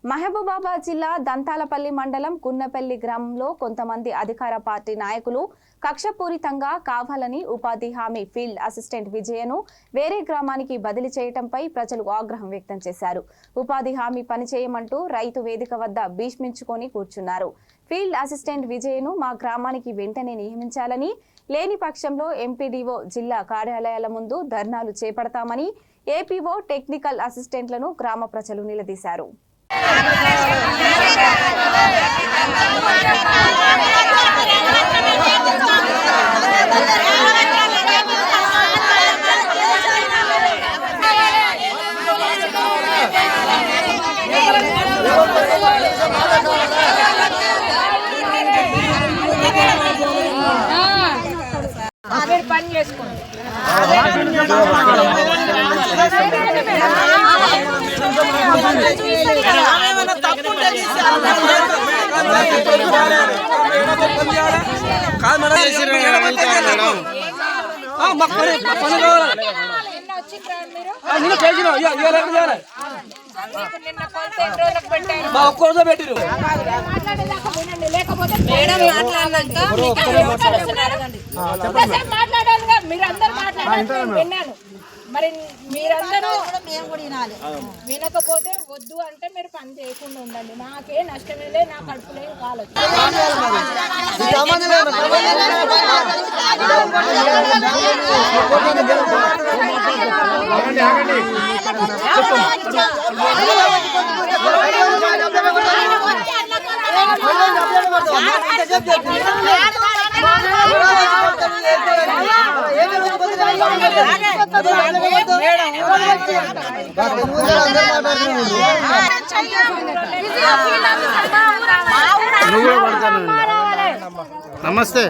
మహబూబాబాద్ జిల్లా దంతాలపల్లి మండలం కున్నపల్లి గ్రామంలో కొంతమంది అధికార పార్టీ నాయకులు కక్షపూరితంగా కావాలని ఉపాధి హామీ ఫీల్డ్ అసిస్టెంట్ విజయను వేరే గ్రామానికి బదిలీ చేయడంపై ప్రజలు ఆగ్రహం వ్యక్తం చేశారు. ఉపాధి హామీ పనిచేయమంటూ రైతు వేదిక వద్ద భీష్మించుకొని కూర్చున్నారు. ఫీల్డ్ అసిస్టెంట్ విజయను మా గ్రామానికి వెంటనే నియమించాలని, లేని పక్షంలో ఎంపీడీఓ జిల్లా కార్యాలయాల ముందు ధర్నాలు చేపడతామని ఏపీఓ టెక్నికల్ అసిస్టెంట్లను గ్రామ ప్రజలు నిలదీశారు. పని చేసుకోండి. మీరందరూ మాట్లాడాలి, విన్నాను. మరి మీరందరూ వినకపోతే వద్దు అంటే మీరు పని చేయకుండా ఉండండి. నాకే నష్టమేలే, నా కడుపులే కాలేదు. నమస్తే.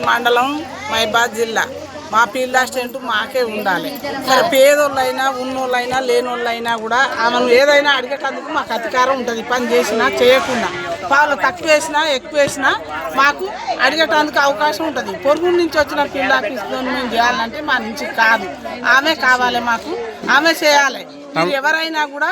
మండలం మహబూబాబాద్ జిల్లా మా ఫీల్డ్ అసిస్టెంట్ మాకే ఉండాలి. సరే పేదోళ్ళైనా ఉన్నోళ్ళైనా లేనోళ్ళైనా కూడా మనం ఏదైనా అడిగేటందుకు మాకు అధికారం ఉంటుంది. పని చేసినా చేయకుండా వాళ్ళు తక్కువ వేసినా ఎక్కువ వేసినా మాకు అడిగేటందుకు అవకాశం ఉంటుంది. పొరుగు నుంచి వచ్చిన ఫీల్డ్ ఆఫీస్లో మేము చేయాలంటే మా నుంచి కాదు, ఆమె కావాలి, మాకు ఆమె చేయాలి. మీరు ఎవరైనా కూడా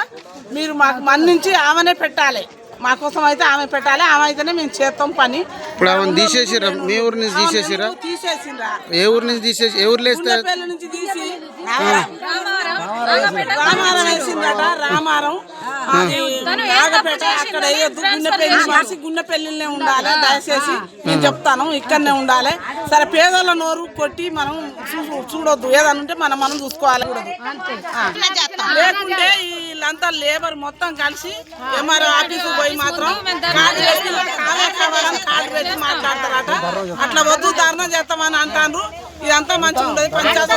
మీరు మాకు మన నుంచి ఆమెనే పెట్టాలి. మా కోసం అయితే ఆమె పెట్టాలి, ఆమె అయితేనే మేము చేస్తాం పని. ఇప్పుడు ఆమె తీసేసిరా? మీ ఊరి నుంచి తీసేసిరా? తీసేసిండ్రా. ఏ ఊరు నుంచి తీసేసి? ఏ ఊర్లో వేస్తారు? నుంచి తీసి రామారం వేసిందట. రామారం నాగపేట అక్కడ వేయొద్దు. గున్నెపల్లి మార్చి గున్నెపల్లినే ఉండాలి. దయచేసి నేను చెప్తాను, ఇక్కడనే ఉండాలి. సరే పేదల నోరు కొట్టి మనం చూడొద్దు. ఏదన్నా ఉంటే మనం చూసుకోవాలి. లేకుంటే వీళ్ళంతా లేబర్ మొత్తం కలిసి ఎంఆర్ఓ ఆఫీసు పోయి మాత్రం కార్డు పెట్టి కావాలని కార్డు పెట్టి మాట్లాడతారట. అట్లా వద్దు, ధర్నా చేస్తామని అంటారు. ఇదంతా మంచిగా ఉండదు. పంచాయతీ